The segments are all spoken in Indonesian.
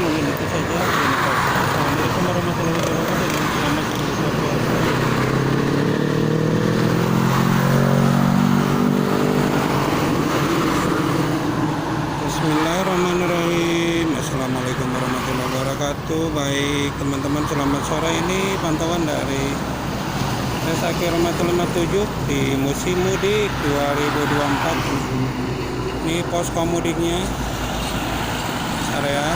mungkin itu saja. Assalamualaikum warahmatullahi wabarakatuh dan selamat berbuka puasa. Bismillahirrahmanirrahim. Assalamualaikum warahmatullahi wabarakatuh. Baik teman-teman, selamat sore. Ini pantauan dari Desa Kilometer 57 di musim mudik 2024. Ini posko mudiknya area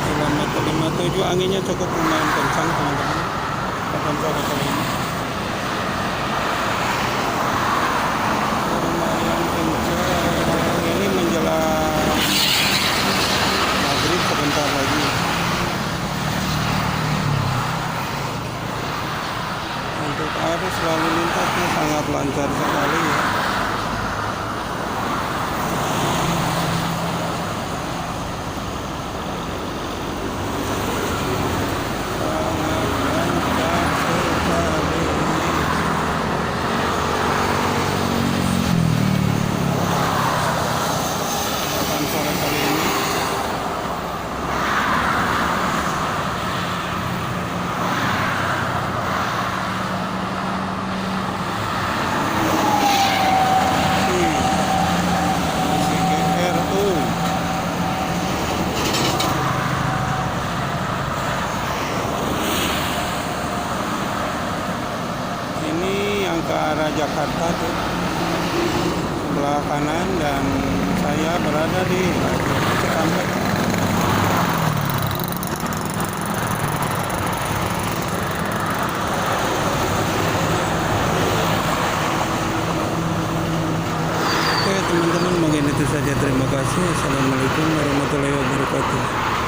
Kilometer 57. Anginnya cukup lumayan kencang teman-teman. Akan sore kali ini lumayan kencang. Ini menjelang maghrib sebentar lagi. Untuk arus lalu lintasnya sangat lancar sekali ya. Sore kali ini GRU ini yang ke arah Jakarta tuh sebelah kanan, dan saya berada di Cikampek. Oke teman-teman, mungkin itu saja. Terima kasih. Assalamualaikum warahmatullahi wabarakatuh.